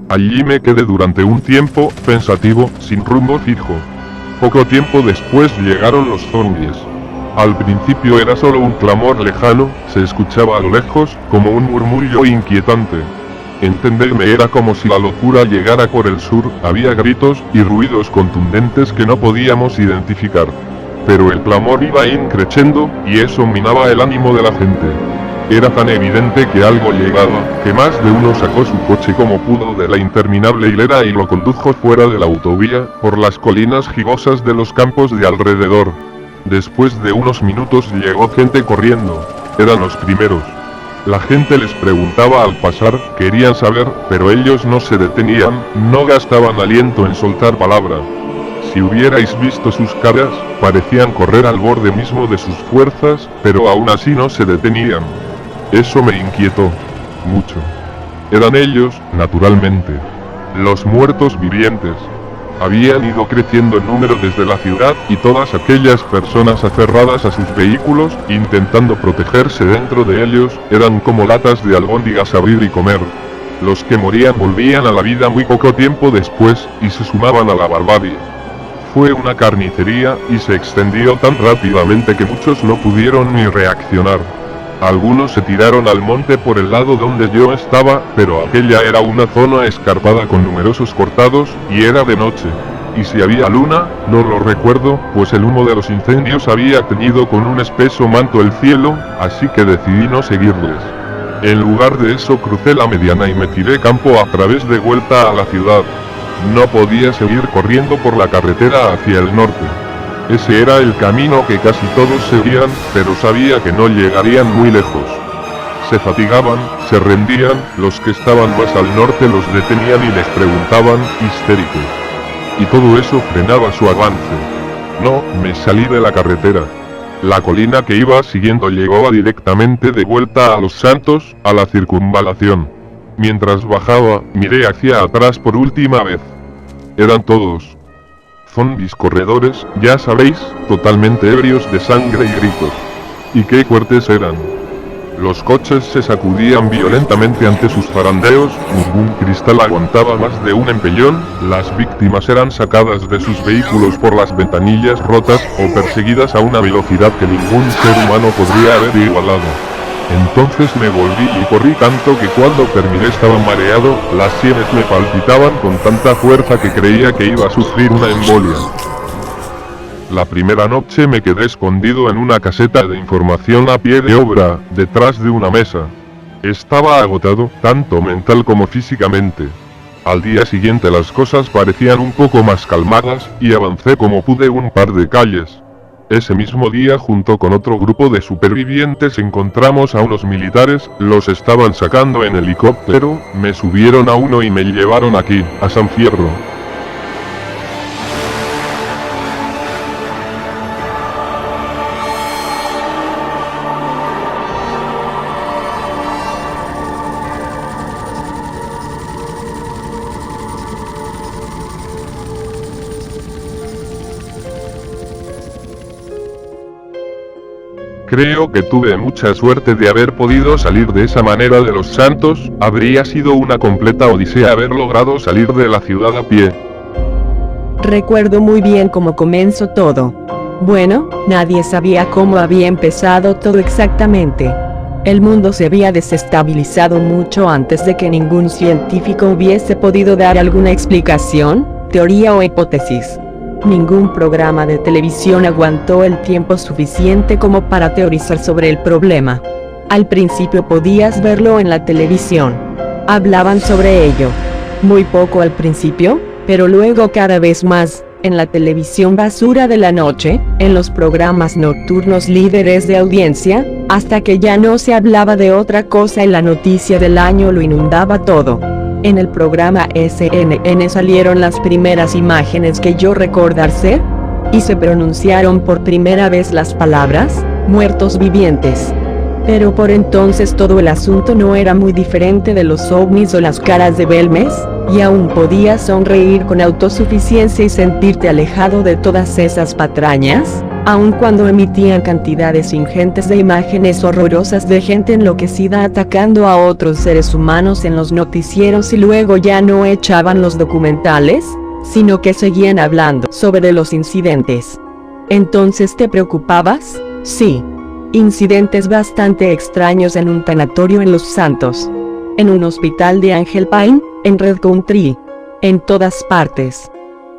Allí me quedé durante un tiempo, pensativo, sin rumbo fijo. Poco tiempo después llegaron los zombies. Al principio era solo un clamor lejano, se escuchaba a lo lejos, como un murmullo inquietante. Entenderme, era como si la locura llegara por el sur, había gritos y ruidos contundentes que no podíamos identificar. Pero el clamor iba increciendo, y eso minaba el ánimo de la gente. Era tan evidente que algo llegaba, que más de uno sacó su coche como pudo de la interminable hilera y lo condujo fuera de la autovía, por las colinas gigosas de los campos de alrededor. Después de unos minutos llegó gente corriendo. Eran los primeros. La gente les preguntaba al pasar, querían saber, pero ellos no se detenían, no gastaban aliento en soltar palabra. Si hubierais visto sus caras, parecían correr al borde mismo de sus fuerzas, pero aún así no se detenían. Eso me inquietó mucho. Eran ellos, naturalmente, los muertos vivientes. Habían ido creciendo en número desde la ciudad, y todas aquellas personas aferradas a sus vehículos, intentando protegerse dentro de ellos, eran como latas de albóndigas a abrir y comer. Los que morían volvían a la vida muy poco tiempo después, y se sumaban a la barbarie. Fue una carnicería, y se extendió tan rápidamente que muchos no pudieron ni reaccionar. Algunos se tiraron al monte por el lado donde yo estaba, pero aquella era una zona escarpada con numerosos cortados, y era de noche. Y si había luna, no lo recuerdo, pues el humo de los incendios había teñido con un espeso manto el cielo, así que decidí no seguirles. En lugar de eso crucé la mediana y me tiré campo a través de vuelta a la ciudad. No podía seguir corriendo por la carretera hacia el norte. Ese era el camino que casi todos seguían, pero sabía que no llegarían muy lejos. Se fatigaban, se rendían, los que estaban más al norte los detenían y les preguntaban, histéricos. Y todo eso frenaba su avance. No, me salí de la carretera. La colina que iba siguiendo llegó directamente de vuelta a Los Santos, a la circunvalación. Mientras bajaba, miré hacia atrás por última vez. Eran todos zombies corredores, ya sabéis, totalmente ebrios de sangre y gritos. Y qué fuertes eran. Los coches se sacudían violentamente ante sus zarandeos, ningún cristal aguantaba más de un empellón, las víctimas eran sacadas de sus vehículos por las ventanillas rotas, o perseguidas a una velocidad que ningún ser humano podría haber igualado. Entonces me volví y corrí tanto que cuando terminé estaba mareado, las sienes me palpitaban con tanta fuerza que creía que iba a sufrir una embolia. La primera noche me quedé escondido en una caseta de información a pie de obra, detrás de una mesa. Estaba agotado, tanto mental como físicamente. Al día siguiente las cosas parecían un poco más calmadas, y avancé como pude un par de calles. Ese mismo día, junto con otro grupo de supervivientes, encontramos a unos militares, los estaban sacando en helicóptero, me subieron a uno y me llevaron aquí, a San Fierro. Creo que tuve mucha suerte de haber podido salir de esa manera de Los Santos, habría sido una completa odisea haber logrado salir de la ciudad a pie. Recuerdo muy bien cómo comenzó todo. Bueno, nadie sabía cómo había empezado todo exactamente. El mundo se había desestabilizado mucho antes de que ningún científico hubiese podido dar alguna explicación, teoría o hipótesis. Ningún programa de televisión aguantó el tiempo suficiente como para teorizar sobre el problema. Al principio podías verlo en la televisión. Hablaban sobre ello. Muy poco al principio, pero luego cada vez más, en la televisión basura de la noche, en los programas nocturnos líderes de audiencia, hasta que ya no se hablaba de otra cosa y la noticia del año lo inundaba todo. En el programa CNN salieron las primeras imágenes que yo recordar ser, y se pronunciaron por primera vez las palabras, muertos vivientes. Pero por entonces todo el asunto no era muy diferente de los ovnis o las caras de Belmes, y aún podías sonreír con autosuficiencia y sentirte alejado de todas esas patrañas. Aun cuando emitían cantidades ingentes de imágenes horrorosas de gente enloquecida atacando a otros seres humanos en los noticieros y luego ya no echaban los documentales, sino que seguían hablando sobre los incidentes. ¿Entonces te preocupabas? Sí. Incidentes bastante extraños en un tanatorio en Los Santos. En un hospital de Angel Pine, en Red Country. En todas partes.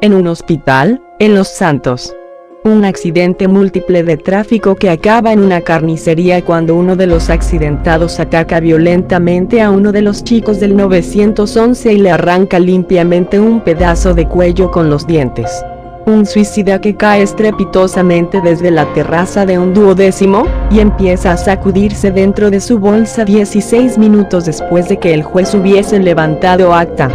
En un hospital, en Los Santos. Un accidente múltiple de tráfico que acaba en una carnicería cuando uno de los accidentados ataca violentamente a uno de los chicos del 911 y le arranca limpiamente un pedazo de cuello con los dientes. Un suicida que cae estrepitosamente desde la terraza de un duodécimo, y empieza a sacudirse dentro de su bolsa 16 minutos después de que el juez hubiese levantado acta.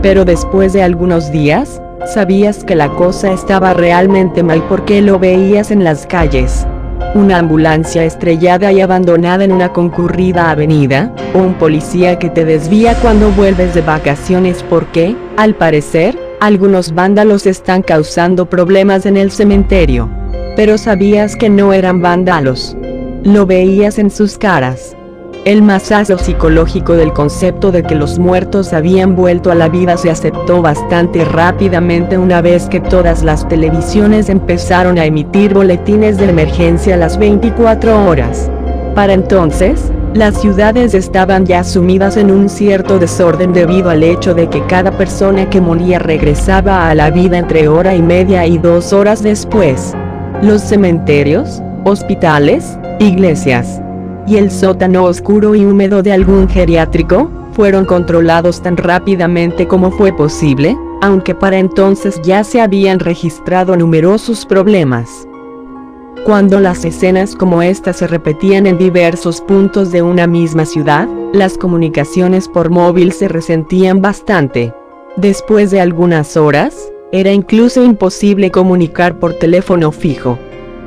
Pero después de algunos días, sabías que la cosa estaba realmente mal porque lo veías en las calles. Una ambulancia estrellada y abandonada en una concurrida avenida, o un policía que te desvía cuando vuelves de vacaciones porque, al parecer, algunos vándalos están causando problemas en el cementerio. Pero sabías que no eran vándalos. Lo veías en sus caras. El masazo psicológico del concepto de que los muertos habían vuelto a la vida se aceptó bastante rápidamente una vez que todas las televisiones empezaron a emitir boletines de emergencia a las 24 horas. Para entonces, las ciudades estaban ya sumidas en un cierto desorden debido al hecho de que cada persona que moría regresaba a la vida entre hora y media y 2 horas después. Los cementerios, hospitales, iglesias y el sótano oscuro y húmedo de algún geriátrico fueron controlados tan rápidamente como fue posible, aunque para entonces ya se habían registrado numerosos problemas. Cuando las escenas como esta se repetían en diversos puntos de una misma ciudad, las comunicaciones por móvil se resentían bastante. Después de algunas horas, era incluso imposible comunicar por teléfono fijo.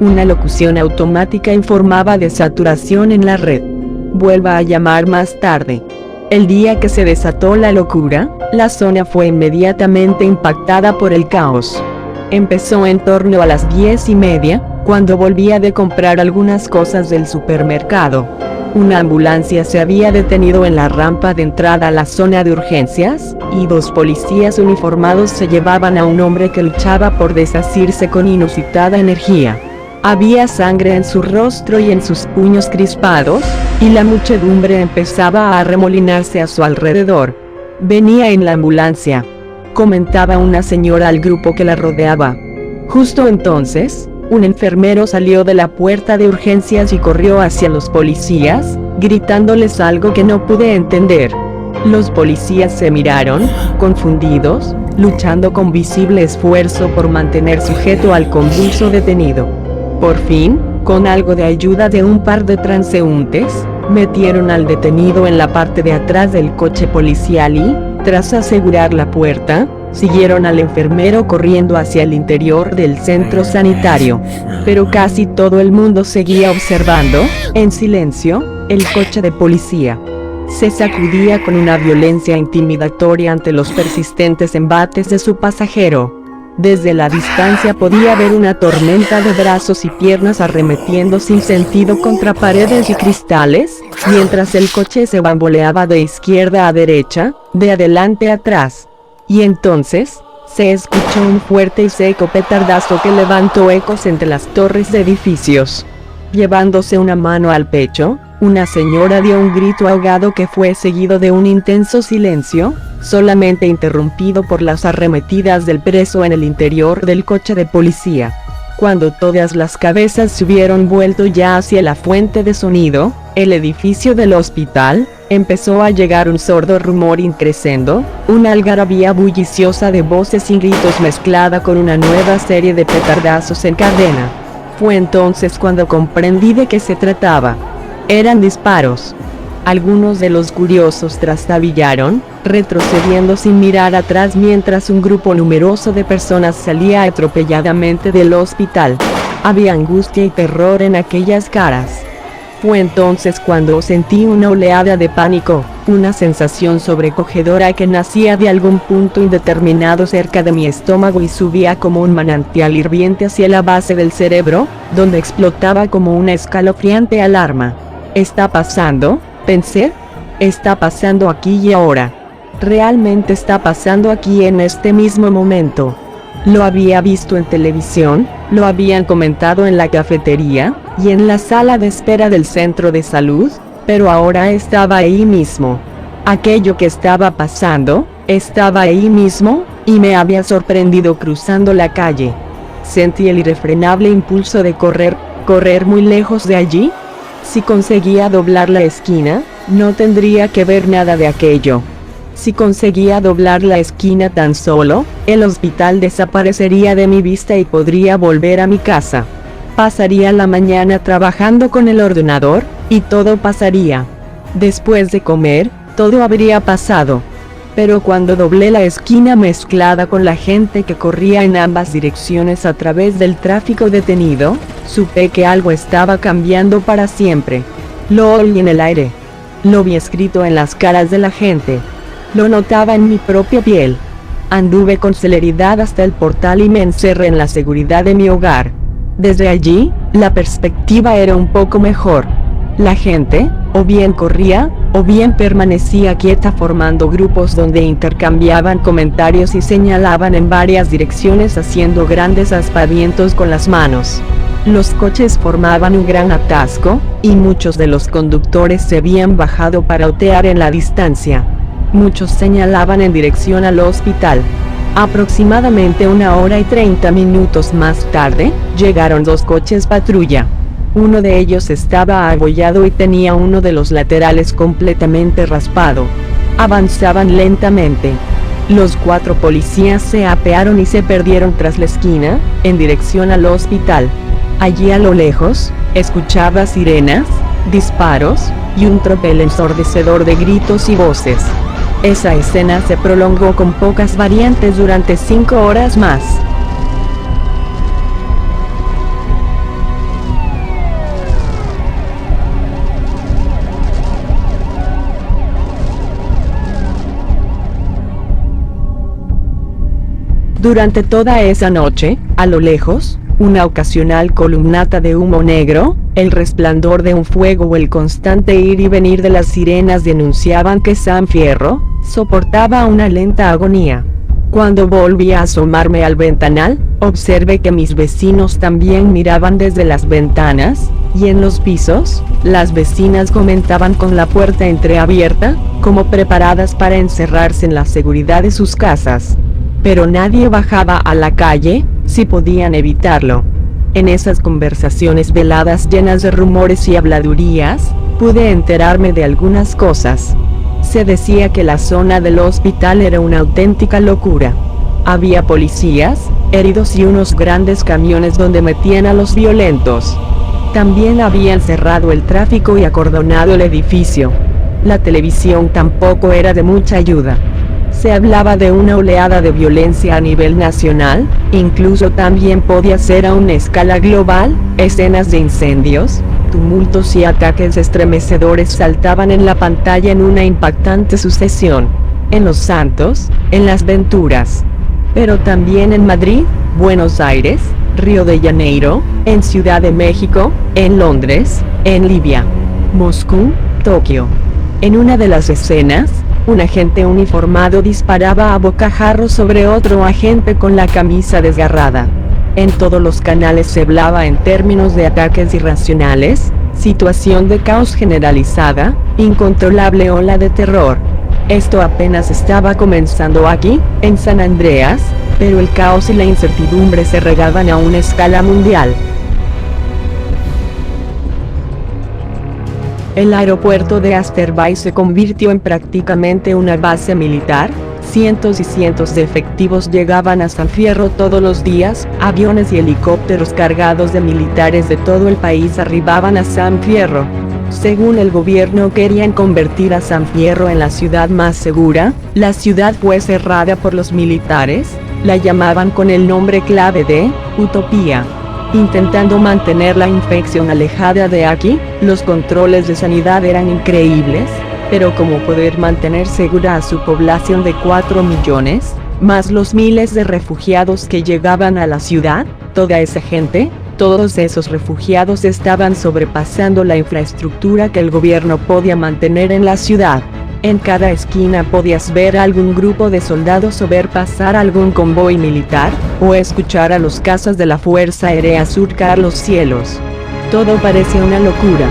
Una locución automática informaba de saturación en la red. Vuelva a llamar más tarde. El día que se desató la locura, la zona fue inmediatamente impactada por el caos. Empezó en torno a las 10:30, cuando volvía de comprar algunas cosas del supermercado. Una ambulancia se había detenido en la rampa de entrada a la zona de urgencias, y 2 policías uniformados se llevaban a un hombre que luchaba por desasirse con inusitada energía. Había sangre en su rostro y en sus puños crispados, y la muchedumbre empezaba a arremolinarse a su alrededor. Venía en la ambulancia, comentaba una señora al grupo que la rodeaba. Justo entonces, un enfermero salió de la puerta de urgencias y corrió hacia los policías, gritándoles algo que no pude entender. Los policías se miraron, confundidos, luchando con visible esfuerzo por mantener sujeto al convulso detenido. Por fin, con algo de ayuda de un par de transeúntes, metieron al detenido en la parte de atrás del coche policial y, tras asegurar la puerta, siguieron al enfermero corriendo hacia el interior del centro sanitario. Pero casi todo el mundo seguía observando, en silencio, el coche de policía. Se sacudía con una violencia intimidatoria ante los persistentes embates de su pasajero. Desde la distancia podía ver una tormenta de brazos y piernas arremetiendo sin sentido contra paredes y cristales, mientras el coche se bamboleaba de izquierda a derecha, de adelante a atrás. Y entonces, se escuchó un fuerte y seco petardazo que levantó ecos entre las torres de edificios. Llevándose una mano al pecho, una señora dio un grito ahogado que fue seguido de un intenso silencio, solamente interrumpido por las arremetidas del preso en el interior del coche de policía. Cuando todas las cabezas se hubieron vuelto ya hacia la fuente de sonido, el edificio del hospital, empezó a llegar un sordo rumor increscendo, una algarabía bulliciosa de voces y gritos mezclada con una nueva serie de petardazos en cadena. Fue entonces cuando comprendí de qué se trataba. Eran disparos. Algunos de los curiosos trastabillaron, retrocediendo sin mirar atrás mientras un grupo numeroso de personas salía atropelladamente del hospital. Había angustia y terror en aquellas caras. Fue entonces cuando sentí una oleada de pánico. Una sensación sobrecogedora que nacía de algún punto indeterminado cerca de mi estómago y subía como un manantial hirviente hacia la base del cerebro, donde explotaba como una escalofriante alarma. ¿Está pasando?, pensé. Está pasando aquí y ahora. Realmente está pasando aquí en este mismo momento. Lo había visto en televisión, lo habían comentado en la cafetería, y en la sala de espera del centro de salud, pero ahora estaba ahí mismo. Aquello que estaba pasando, estaba ahí mismo, y me había sorprendido cruzando la calle. Sentí el irrefrenable impulso de correr muy lejos de allí. Si conseguía doblar la esquina, no tendría que ver nada de aquello. Si conseguía doblar la esquina tan solo, el hospital desaparecería de mi vista y podría volver a mi casa. Pasaría la mañana trabajando con el ordenador, y todo pasaría. Después de comer, todo habría pasado. Pero cuando doblé la esquina mezclada con la gente que corría en ambas direcciones a través del tráfico detenido, supe que algo estaba cambiando para siempre. Lo oí en el aire. Lo vi escrito en las caras de la gente. Lo notaba en mi propia piel. Anduve con celeridad hasta el portal y me encerré en la seguridad de mi hogar. Desde allí, la perspectiva era un poco mejor. La gente, o bien corría, o bien permanecía quieta formando grupos donde intercambiaban comentarios y señalaban en varias direcciones haciendo grandes aspavientos con las manos. Los coches formaban un gran atasco, y muchos de los conductores se habían bajado para otear en la distancia. Muchos señalaban en dirección al hospital. Aproximadamente 1 hora y 30 minutos más tarde, llegaron 2 coches patrulla. Uno de ellos estaba abollado y tenía uno de los laterales completamente raspado. Avanzaban lentamente. Los 4 policías se apearon y se perdieron tras la esquina, en dirección al hospital. Allí a lo lejos, escuchaba sirenas, disparos, y un tropel ensordecedor de gritos y voces. Esa escena se prolongó con pocas variantes durante 5 horas más. Durante toda esa noche, a lo lejos, una ocasional columnata de humo negro, el resplandor de un fuego o el constante ir y venir de las sirenas denunciaban que San Fierro soportaba una lenta agonía. Cuando volví a asomarme al ventanal, observé que mis vecinos también miraban desde las ventanas, y en los pisos, las vecinas comentaban con la puerta entreabierta, como preparadas para encerrarse en la seguridad de sus casas. Pero nadie bajaba a la calle, si podían evitarlo. En esas conversaciones veladas llenas de rumores y habladurías, pude enterarme de algunas cosas. Se decía que la zona del hospital era una auténtica locura. Había policías, heridos y unos grandes camiones donde metían a los violentos. También habían cerrado el tráfico y acordonado el edificio. La televisión tampoco era de mucha ayuda. Se hablaba de una oleada de violencia a nivel nacional, incluso también podía ser a una escala global. Escenas de incendios, tumultos y ataques estremecedores saltaban en la pantalla en una impactante sucesión. En Los Santos, en Las Venturas, pero también en Madrid, Buenos Aires, Río de Janeiro, en Ciudad de México, en Londres, en Libia, Moscú, Tokio. En una de las escenas, un agente uniformado disparaba a bocajarro sobre otro agente con la camisa desgarrada. En todos los canales se hablaba en términos de ataques irracionales, situación de caos generalizada, incontrolable ola de terror. Esto apenas estaba comenzando aquí, en San Andreas, pero el caos y la incertidumbre se regaban a una escala mundial. El aeropuerto de Asterbay se convirtió en prácticamente una base militar. Cientos y cientos de efectivos llegaban a San Fierro todos los días, aviones y helicópteros cargados de militares de todo el país arribaban a San Fierro. Según el gobierno querían convertir a San Fierro en la ciudad más segura. La ciudad fue cerrada por los militares, la llamaban con el nombre clave de Utopía. Intentando mantener la infección alejada de aquí, los controles de sanidad eran increíbles, Pero ¿cómo poder mantener segura a su población de 4 millones? Más los miles de refugiados que llegaban a la ciudad, toda esa gente, todos esos refugiados estaban sobrepasando la infraestructura que el gobierno podía mantener en la ciudad. En cada esquina podías ver algún grupo de soldados o ver pasar algún convoy militar, o escuchar a los cazas de la Fuerza Aérea surcar los cielos. Todo parecía una locura.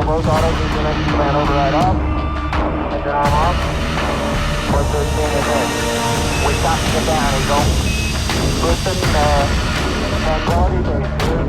Both autos, command override off. Engine arm off. 413 is in. We got to get down, Eagle. Listen, Tranquility Base here.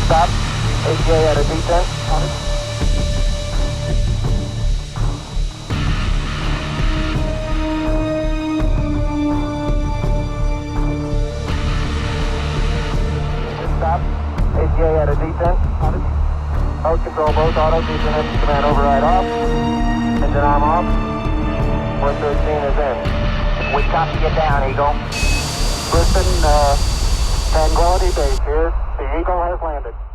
Stop. AJ at a descent. Stop. AJ at a descent. Out control, both autos, descent, command override off. Engine arm off. 113 is in. We copy you down, Eagle. Listen, Tranquility Base here. The Eagle has landed.